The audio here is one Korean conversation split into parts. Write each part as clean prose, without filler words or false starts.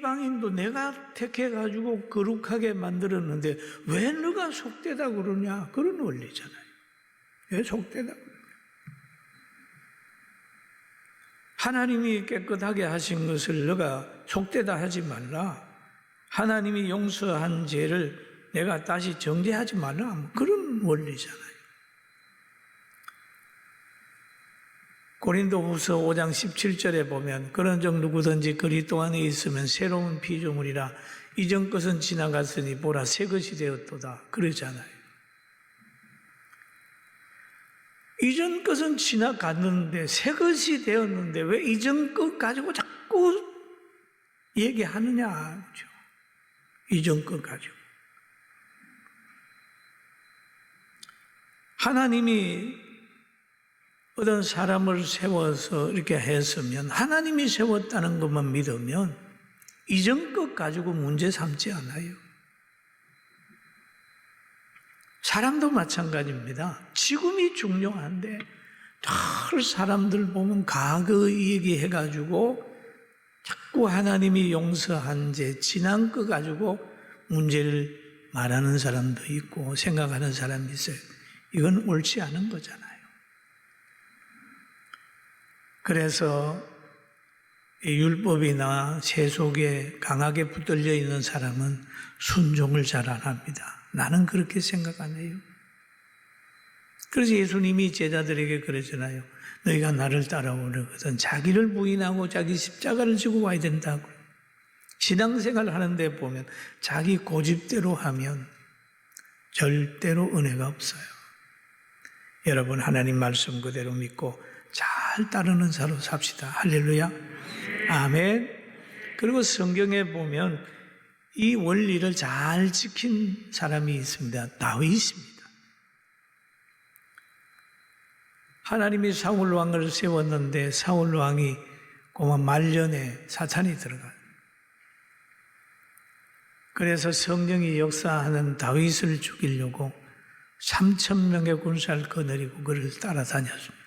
이방인도 내가 택해가지고 거룩하게 만들었는데 왜 너가 속되다 그러냐? 그런 원리잖아요. 왜 속되다 그러냐? 하나님이 깨끗하게 하신 것을 너가 속되다 하지 말라. 하나님이 용서한 죄를 내가 다시 정죄하지 말라. 그런 원리잖아요. 고린도후서 5장 17절에 보면 그런즉 누구든지 그리스도 안에 있으면 새로운 피조물이라 이전 것은 지나갔으니 보라 새 것이 되었도다 그러잖아요. 이전 것은 지나갔는데 새 것이 되었는데 왜 이전 것 가지고 자꾸 얘기하느냐. 그렇죠? 이전 것 가지고. 하나님이 어떤 사람을 세워서 이렇게 했으면 하나님이 세웠다는 것만 믿으면 이전 것 가지고 문제 삼지 않아요. 사람도 마찬가지입니다. 지금이 중요한데 늘 사람들 보면 과거 얘기해가지고 자꾸 하나님이 용서한 죄, 지난 것 가지고 문제를 말하는 사람도 있고 생각하는 사람이 있어요. 이건 옳지 않은 거잖아요. 그래서 율법이나 세속에 강하게 붙들려 있는 사람은 순종을 잘 안 합니다. 나는 그렇게 생각 안 해요. 그래서 예수님이 제자들에게 그러잖아요. 너희가 나를 따라오려거든 자기를 부인하고 자기 십자가를 지고 와야 된다고. 신앙생활 하는데 보면 자기 고집대로 하면 절대로 은혜가 없어요. 여러분 하나님 말씀 그대로 믿고 잘 따르는 자로 삽시다. 할렐루야. 아멘. 그리고 성경에 보면 이 원리를 잘 지킨 사람이 있습니다. 다윗입니다. 하나님이 사울 왕을 세웠는데 사울 왕이 고만 말년에 사탄이 들어가요. 그래서 성령이 역사하는 다윗을 죽이려고 3,000명의 군사를 거느리고 그를 따라다녔습니다.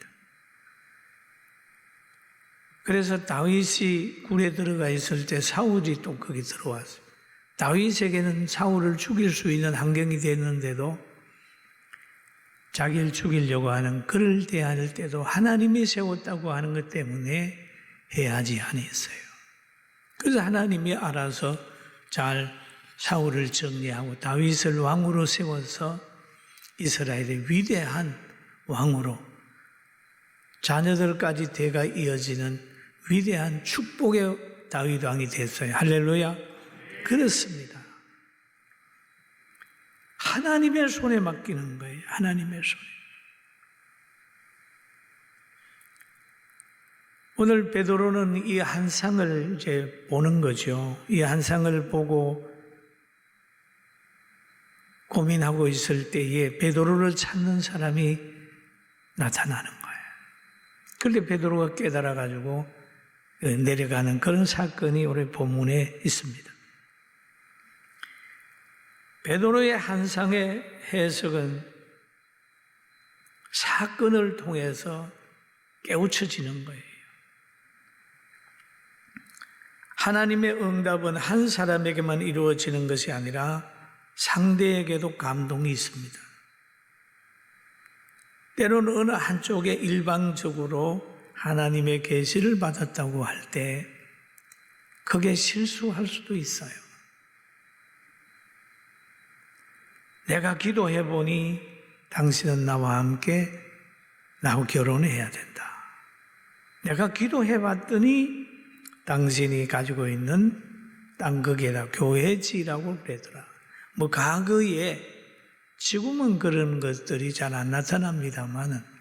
그래서 다윗이 굴에 들어가 있을 때 사울이 또 거기 들어왔어요. 다윗에게는 사울을 죽일 수 있는 환경이 됐는데도 자기를 죽이려고 하는 그를 대할 때도 하나님이 세웠다고 하는 것 때문에 해하지 아니했어요. 그래서 하나님이 알아서 잘 사울을 정리하고 다윗을 왕으로 세워서 이스라엘의 위대한 왕으로 자녀들까지 대가 이어지는 위대한 축복의 다윗 왕이 됐어요. 할렐루야. 그렇습니다. 하나님의 손에 맡기는 거예요. 하나님의 손에. 오늘 베드로는 이 한상을 이제 보는 거죠. 이 한상을 보고 고민하고 있을 때에 베드로를 찾는 사람이 나타나는 거예요. 그런데 베드로가 깨달아가지고 내려가는 그런 사건이 오늘 본문에 있습니다. 베드로의 한상의 해석은 사건을 통해서 깨우쳐지는 거예요. 하나님의 응답은 한 사람에게만 이루어지는 것이 아니라 상대에게도 감동이 있습니다. 때로는 어느 한쪽에 일방적으로 하나님의 계시를 받았다고 할 때 그게 실수할 수도 있어요. 내가 기도해 보니 당신은 나와 함께 나하고 결혼해야 된다. 내가 기도해 봤더니 당신이 가지고 있는 땅거기에다 교회지라고 그러더라. 뭐 과거에 지금은 그런 것들이 잘 안 나타납니다만은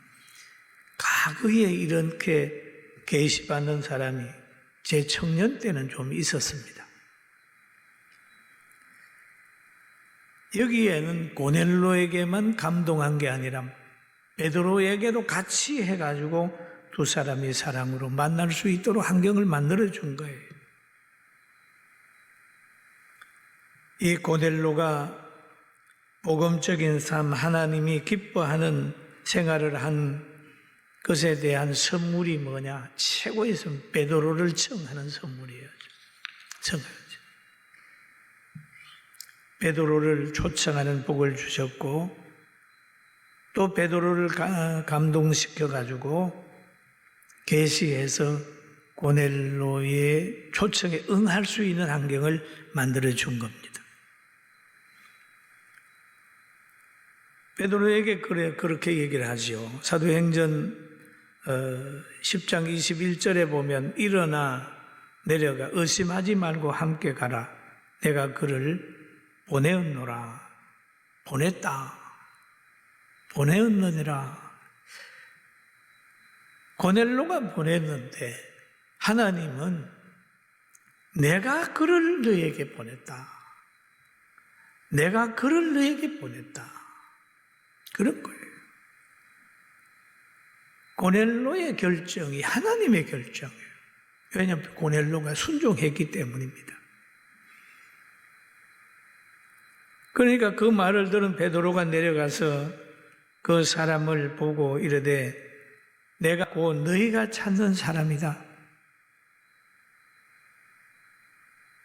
과거에 이렇게 계시받는 사람이 제 청년 때는 좀 있었습니다. 여기에는 고넬로에게만 감동한 게 아니라 베드로에게도 같이 해가지고 두 사람이 사랑으로 만날 수 있도록 환경을 만들어준 거예요. 이 고넬로가 복음적인 삶, 하나님이 기뻐하는 생활을 한 것에 대한 선물이 뭐냐? 최고의 선물, 베드로를 청하는 선물이에요. 청하죠. 베드로를 초청하는 복을 주셨고 또 베드로를 감동시켜 가지고 계시해서 고넬로의 초청에 응할 수 있는 환경을 만들어 준 겁니다. 베드로에게 그렇게 얘기를 하죠. 사도행전 10장 21절에 보면 일어나 내려가 의심하지 말고 함께 가라. 내가 그를 보내었노라. 보냈다. 보내었느니라. 고넬로가 보냈는데 하나님은 내가 그를 너에게 보냈다. 내가 그를 너에게 보냈다. 그런 거예요. 고넬로의 결정이 하나님의 결정이에요. 왜냐하면 고넬로가 순종했기 때문입니다. 그러니까 그 말을 들은 베드로가 내려가서 그 사람을 보고 이르되 내가 곧 너희가 찾는 사람이다.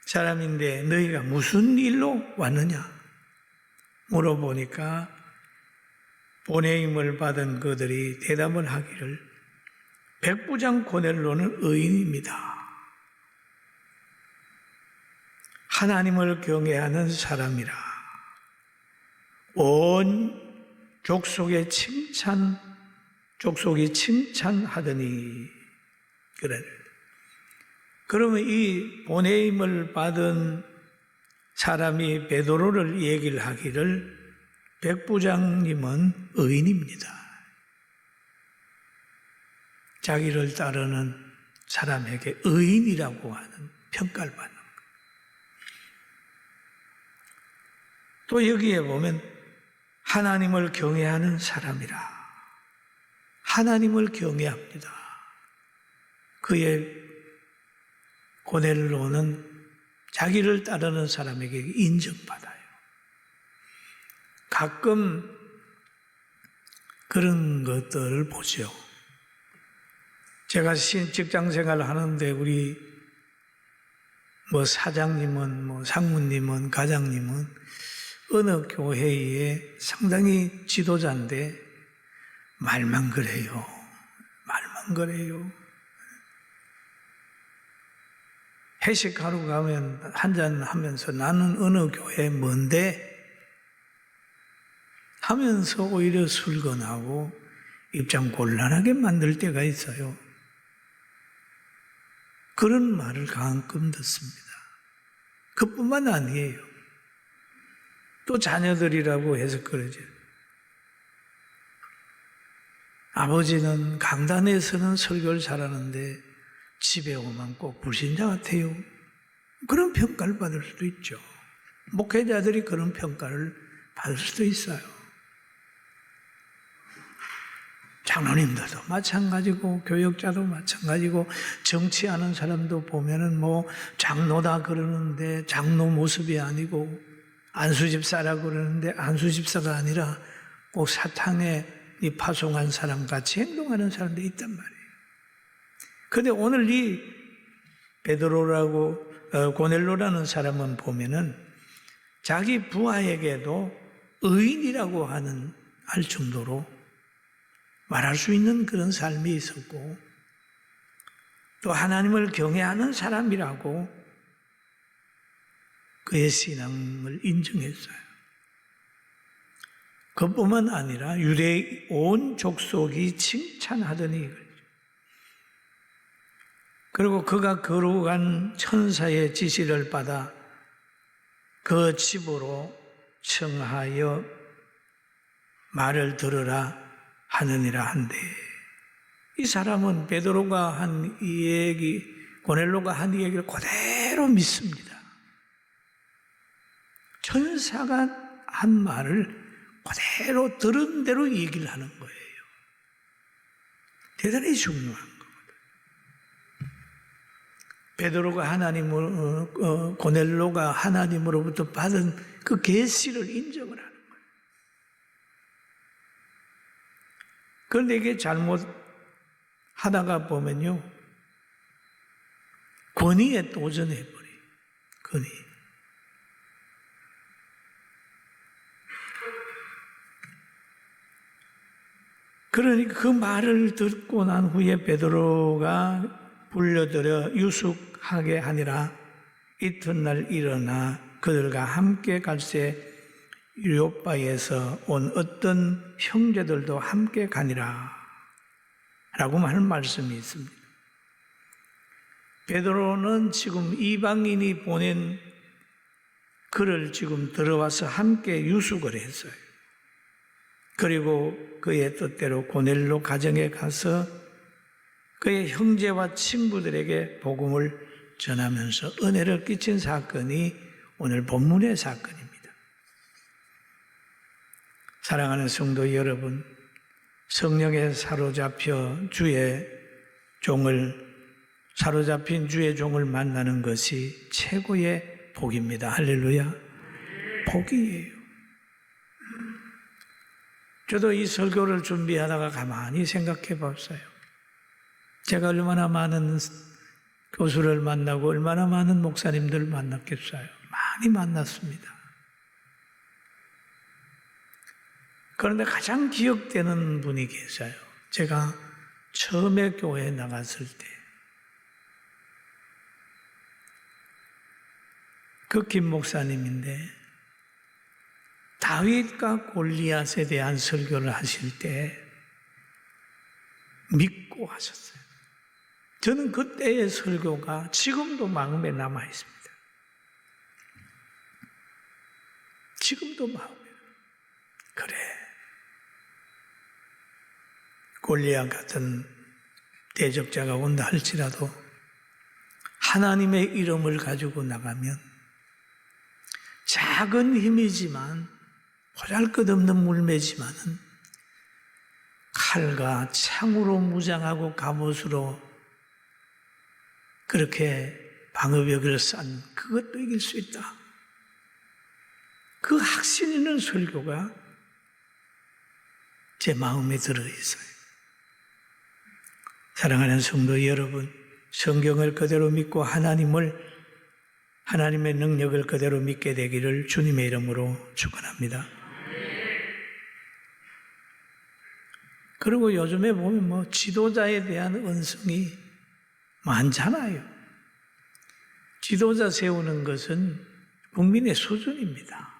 사람인데 너희가 무슨 일로 왔느냐? 물어보니까 보내임을 받은 그들이 대답을 하기를 백부장 고넬로는 의인입니다. 하나님을 경외하는 사람이라. 온 족속이 칭찬하더니 그래. 그러면 이 보내임을 받은 사람이 베드로를 얘기를 하기를 백부장님은 의인입니다. 자기를 따르는 사람에게 의인이라고 하는 평가를 받는 거예요. 또 여기에 보면 하나님을 경외하는 사람이라. 하나님을 경외합니다. 그의 고넬로는 자기를 따르는 사람에게 인정받아요. 가끔 그런 것들을 보죠. 제가 직장 생활을 하는데 우리 사장님은 상무님은 과장님은 어느 교회에 상당히 지도자인데 말만 그래요. 회식하러 가면 한잔 하면서 나는 어느 교회 뭔데 하면서 오히려 술건하고 입장 곤란하게 만들 때가 있어요. 그런 말을 가끔 듣습니다. 그뿐만 아니에요. 또 자녀들이라고 해서 그러죠. 아버지는 강단에서는 설교를 잘하는데 집에 오면 꼭 불신자 같아요. 그런 평가를 받을 수도 있죠. 목회자들이 그런 평가를 받을 수도 있어요. 장로님들도 마찬가지고 교역자도 마찬가지고 정치하는 사람도 보면은 장로다 그러는데 장로 모습이 아니고 안수집사라 그러는데 안수집사가 아니라 꼭 사탄에 파송한 사람 같이 행동하는 사람도 있단 말이에요. 그런데 오늘 이 베드로라고 고넬로라는 사람은 보면은 자기 부하에게도 의인이라고 할 정도로 말할 수 있는 그런 삶이 있었고 또 하나님을 경외하는 사람이라고 그의 신앙을 인정했어요. 그뿐만 아니라 유대의 온 족속이 칭찬하더니 그리고 그가 거룩한 천사의 지시를 받아 그 집으로 청하여 말을 들으라 하느니라 한데 이 사람은 베드로가 한 이 얘기, 고넬로가 한 이 얘기를 그대로 믿습니다. 천사가 한 말을 그대로 들은 대로 얘기를 하는 거예요. 대단히 중요한 거거든요. 베드로가 고넬로가 하나님으로부터 받은 그 계시를 인정을 하는 거예요. 그런데 이게 잘못하다가 보면요, 권위에 도전해버려요. 권위. 그러니까 그 말을 듣고 난 후에 베드로가 불려들여 유숙하게 하니라. 이튿날 일어나 그들과 함께 갈새 요바에서 온 어떤 형제들도 함께 가니라 라고 하는 말씀이 있습니다. 베드로는 지금 이방인이 보낸 그를 지금 들어와서 함께 유숙을 했어요. 그리고 그의 뜻대로 고넬로 가정에 가서 그의 형제와 친구들에게 복음을 전하면서 은혜를 끼친 사건이 오늘 본문의 사건입니다. 사랑하는 성도 여러분, 성령에 사로잡힌 주의 종을 만나는 것이 최고의 복입니다. 할렐루야. 복이에요. 저도 이 설교를 준비하다가 가만히 생각해 봤어요. 제가 얼마나 많은 교수를 만나고 얼마나 많은 목사님들을 만났겠어요. 많이 만났습니다. 그런데 가장 기억되는 분이 계셔요. 제가 처음에 교회에 나갔을 때 그 김 목사님인데 다윗과 골리앗에 대한 설교를 하실 때 믿고 하셨어요. 저는 그때의 설교가 지금도 마음에 남아 있습니다. 지금도 마음에. 그래. 골리앗 같은 대적자가 온다 할지라도 하나님의 이름을 가지고 나가면 작은 힘이지만 보잘것없는 물매지만은 칼과 창으로 무장하고 갑옷으로 그렇게 방어벽을 쌓은 그것도 이길 수 있다. 그 확신 있는 설교가 제 마음에 들어 있어요. 사랑하는 성도 여러분, 성경을 그대로 믿고 하나님의 능력을 그대로 믿게 되기를 주님의 이름으로 축원합니다. 그리고 요즘에 보면 지도자에 대한 은성이 많잖아요. 지도자 세우는 것은 국민의 수준입니다.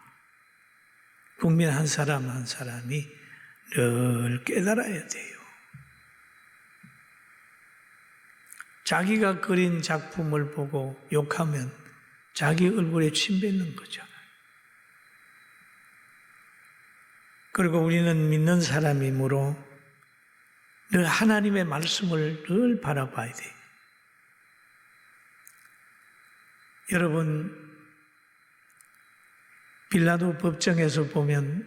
국민 한 사람 한 사람이 늘 깨달아야 돼요. 자기가 그린 작품을 보고 욕하면 자기 얼굴에 침 뱉는 거잖아요. 그리고 우리는 믿는 사람이므로 늘 하나님의 말씀을 늘 바라봐야 돼요. 여러분, 빌라도 법정에서 보면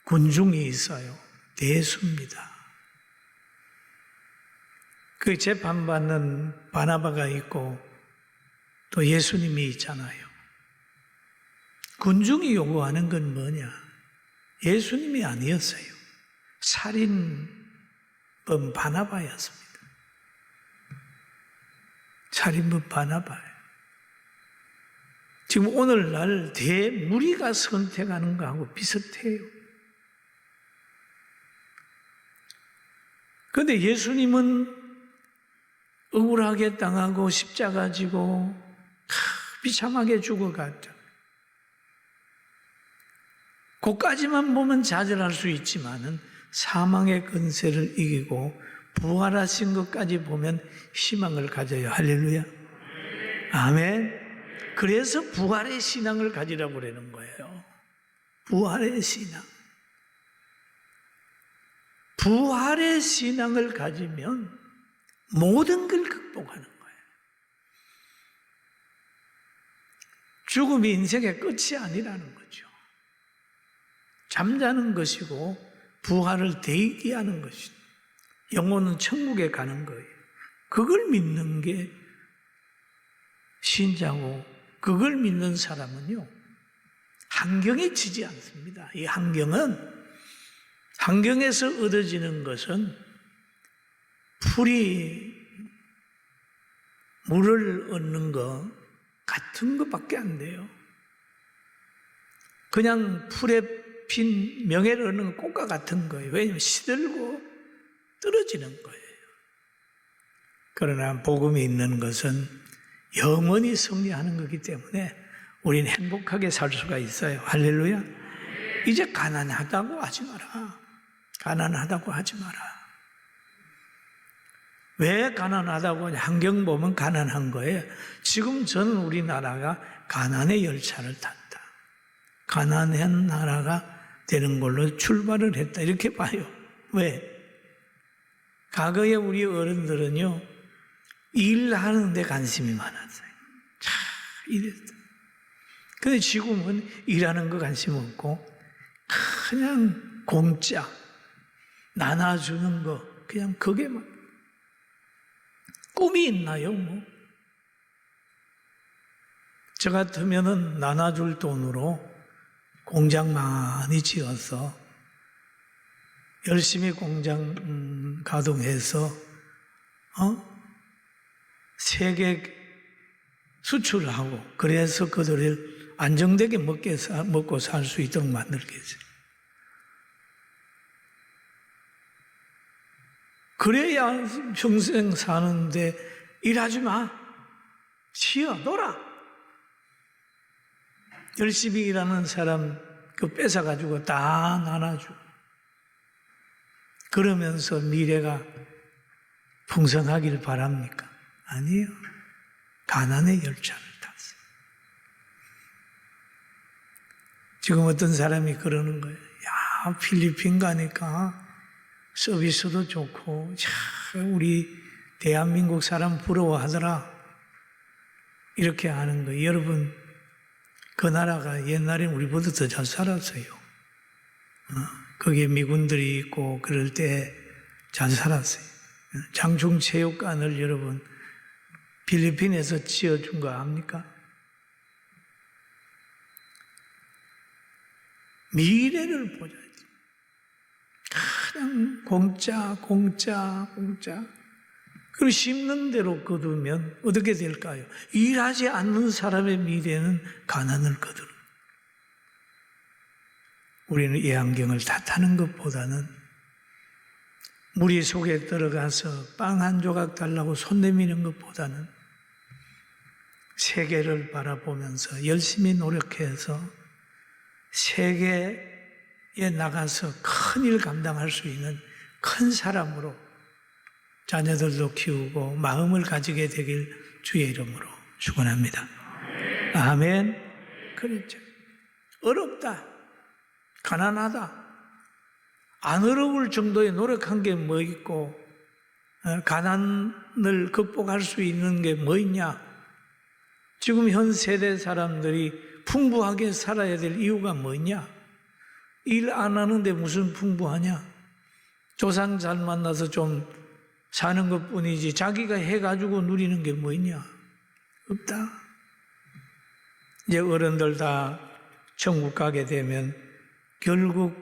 군중이 있어요. 대수입니다. 그 재판받는 바나바가 있고 또 예수님이 있잖아요. 군중이 요구하는 건 뭐냐? 예수님이 아니었어요. 살인범 바나바였습니다. 살인범 바나바예요. 지금 오늘날 대무리가 선택하는 거하고 비슷해요. 그런데 예수님은 억울하게 당하고 십자가 지고 비참하게 죽어갔죠. 그까지만 보면 좌절할 수 있지만은 사망의 권세를 이기고 부활하신 것까지 보면 희망을 가져요. 할렐루야. 아멘. 그래서 부활의 신앙을 가지라고 그러는 거예요. 부활의 신앙. 부활의 신앙을 가지면 모든 걸 극복하는 거예요. 죽음이 인생의 끝이 아니라는 거죠. 잠자는 것이고 부활을 대기하는 것이죠. 영혼은 천국에 가는 거예요. 그걸 믿는 게 신자고 그걸 믿는 사람은요, 환경에 지지 않습니다. 이 환경에서 얻어지는 것은 풀이 물을 얻는 것 같은 것밖에 안 돼요. 그냥 풀에 핀 명예를 얻는 꽃과 같은 거예요. 왜냐하면 시들고 떨어지는 거예요. 그러나 복음이 있는 것은 영원히 승리하는 거기 때문에 우리는 행복하게 살 수가 있어요. 할렐루야. 이제 가난하다고 하지 마라. 가난하다고 하지 마라. 왜 가난하다고 하냐? 환경 보면 가난한 거예요. 지금 저는 우리나라가 가난의 열차를 탔다. 가난한 나라가 되는 걸로 출발을 했다. 이렇게 봐요. 왜? 과거에 우리 어른들은요, 일하는 데 관심이 많았어요. 이랬어요. 근데 지금은 일하는 거 관심 없고, 그냥 공짜, 나눠주는 거, 그냥 그게만. 꿈이 있나요, 뭐? 저 같으면은 나눠줄 돈으로 공장 많이 지어서 열심히 공장 가동해서 세계 수출하고 그래서 그들을 안정되게 먹고 살 수 있도록 만들겠어요. 그래야 평생 사는데 일하지 마. 쉬어, 놀아. 열심히 일하는 사람 뺏어가지고 다 나눠주고 그러면서 미래가 풍성하길 바랍니까? 아니에요. 가난의 열차를 탔어요. 지금 어떤 사람이 그러는 거예요. 야, 필리핀 가니까 서비스도 좋고, 우리 대한민국 사람 부러워하더라. 이렇게 하는 거예요. 여러분, 그 나라가 옛날에 우리보다 더 잘 살았어요. 거기에 미군들이 있고 그럴 때 잘 살았어요. 장충체육관을 여러분 필리핀에서 지어준 거 압니까? 미래를 보자지. 그냥 공짜. 그리고 심는 대로 거두면 어떻게 될까요? 일하지 않는 사람의 미래는 가난을 거두는. 우리는 이 안경을 탓하는 것보다는 무리 속에 들어가서 빵 한 조각 달라고 손 내미는 것보다는 세계를 바라보면서 열심히 노력해서 세계에 나가서 큰일 감당할 수 있는 큰 사람으로 자녀들도 키우고 마음을 가지게 되길 주의 이름으로 축원합니다. 아멘. 그렇죠. 어렵다. 가난하다. 안 어려울 정도의 노력한 게 뭐 있고 가난을 극복할 수 있는 게 뭐 있냐? 지금 현 세대 사람들이 풍부하게 살아야 될 이유가 뭐냐? 일 안 하는데 무슨 풍부하냐? 조상 잘 만나서 좀 사는 것뿐이지 자기가 해가지고 누리는 게 뭐 있냐? 없다. 이제 어른들 다 천국 가게 되면 결국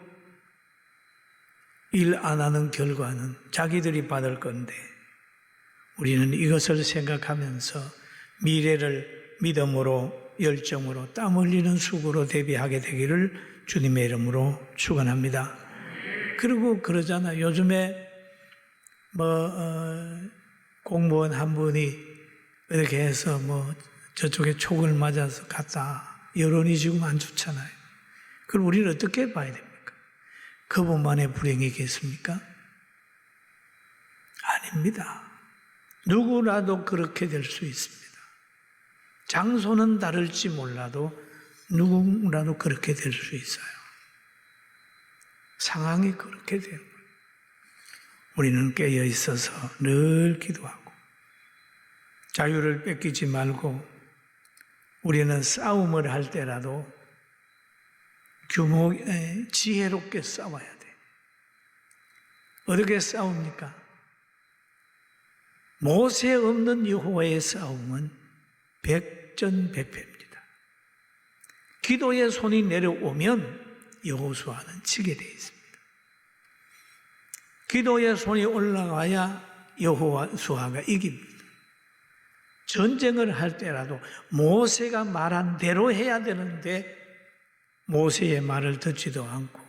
일 안 하는 결과는 자기들이 받을 건데 우리는 이것을 생각하면서 미래를 믿음으로 열정으로 땀 흘리는 수고로 대비하게 되기를 주님의 이름으로 축원합니다. 그리고 그러잖아. 요즘에 공무원 한 분이 이렇게 해서 저쪽에 촉을 맞아서 갔다. 여론이 지금 안 좋잖아요. 그럼 우리는 어떻게 봐야 됩니까? 그분만의 불행이겠습니까? 아닙니다. 누구라도 그렇게 될 수 있습니다. 장소는 다를지 몰라도 누구라도 그렇게 될 수 있어요. 상황이 그렇게 돼요. 우리는 깨어 있어서 늘 기도하고 자유를 뺏기지 말고 우리는 싸움을 할 때라도 지혜롭게 싸워야 돼. 어떻게 싸웁니까? 모세 없는 여호와의 싸움은 백전백패입니다. 기도의 손이 내려오면 여호수아는 지게 되어 있습니다. 기도의 손이 올라와야 여호수아가 이깁니다. 전쟁을 할 때라도 모세가 말한 대로 해야 되는데 모세의 말을 듣지도 않고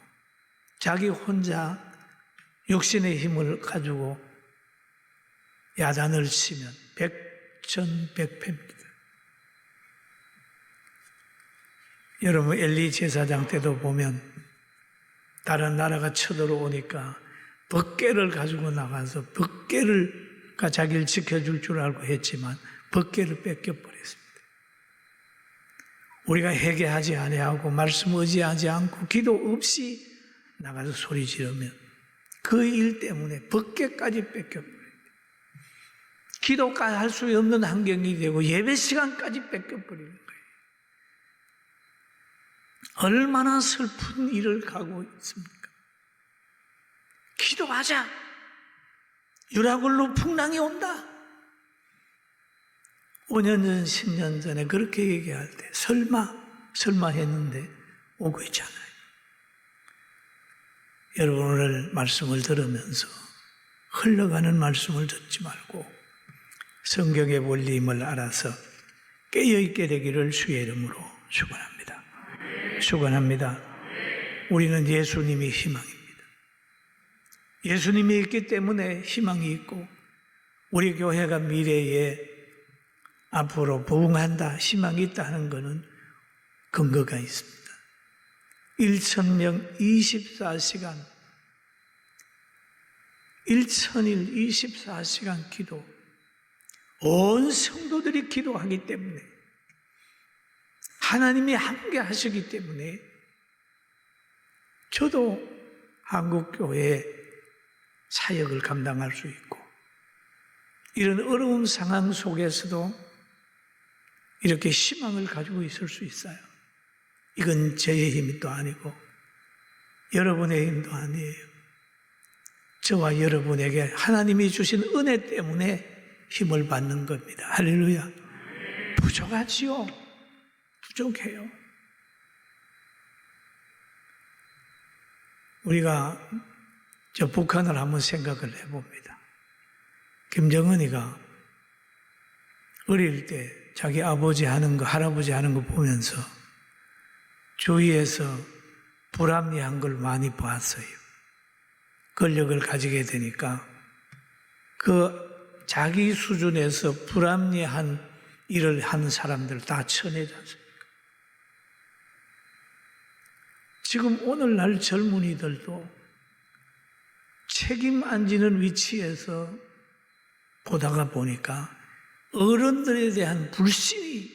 자기 혼자 육신의 힘을 가지고 야단을 치면 백전백패입니다. 여러분 엘리 제사장 때도 보면 다른 나라가 쳐들어오니까 벗개를 가지고 나가서 벗개가 자기를 지켜줄 줄 알고 했지만 벗개를 뺏겨버렸습니다. 우리가 회개하지 아니하고 말씀 의지하지 않고 기도 없이 나가서 소리 지르면 그 일 때문에 벗개까지 뺏겨버립니다. 기도까지 할 수 없는 환경이 되고 예배 시간까지 뺏겨버리는 거예요. 얼마나 슬픈 일을 가고 있습니까? 기도하자. 유라굴로 풍랑이 온다. 5년 전, 10년 전에 그렇게 얘기할 때 설마 했는데 오고 있잖아요. 여러분 오늘 말씀을 들으면서 흘러가는 말씀을 듣지 말고 성경의 원리임을 알아서 깨어있게 되기를 주의 이름으로 축원합니다. 축원합니다. 우리는 예수님이 희망입니다. 예수님이 있기 때문에 희망이 있고 우리 교회가 미래에 앞으로 부흥한다, 희망이 있다는 것은 근거가 있습니다. 1,000명 24시간 1,000일 24시간 기도, 온 성도들이 기도하기 때문에 하나님이 함께 하시기 때문에 저도 한국교회의 사역을 감당할 수 있고 이런 어려운 상황 속에서도 이렇게 희망을 가지고 있을 수 있어요. 이건 저의 힘도 아니고 여러분의 힘도 아니에요. 저와 여러분에게 하나님이 주신 은혜 때문에 힘을 받는 겁니다. 할렐루야. 부족하지요. 부족해요. 우리가 저 북한을 한번 생각을 해봅니다. 김정은이가 어릴 때 자기 아버지 하는 거, 할아버지 하는 거 보면서 주위에서 불합리한 걸 많이 봤어요. 권력을 가지게 되니까 그 자기 수준에서 불합리한 일을 하는 사람들 다 쳐내지 않습니까? 지금 오늘날 젊은이들도 책임 안 지는 위치에서 보다가 보니까 어른들에 대한 불신이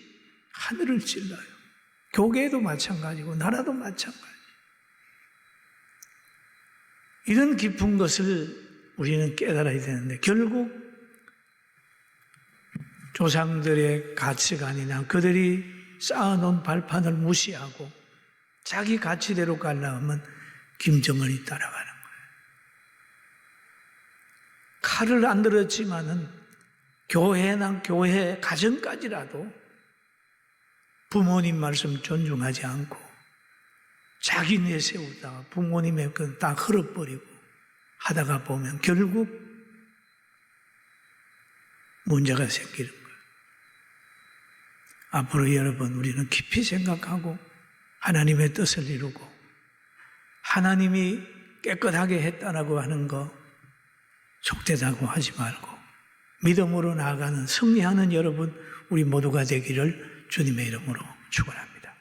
하늘을 찔러요. 교계도 마찬가지고 나라도 마찬가지. 이런 깊은 것을 우리는 깨달아야 되는데 결국 조상들의 가치관이나 그들이 쌓아놓은 발판을 무시하고 자기 가치대로 가려면 김정은이 따라가는 거예요. 칼을 안 들었지만은 교회나 교회 가정까지라도 부모님 말씀 존중하지 않고 자기 내세우다가 부모님의 건 다 흘어버리고 하다가 보면 결국 문제가 생기는 거예요. 앞으로 여러분 우리는 깊이 생각하고 하나님의 뜻을 이루고 하나님이 깨끗하게 했다라고 하는 거 속되다고 하지 말고 믿음으로 나아가는 승리하는 여러분 우리 모두가 되기를 주님의 이름으로 축원합니다.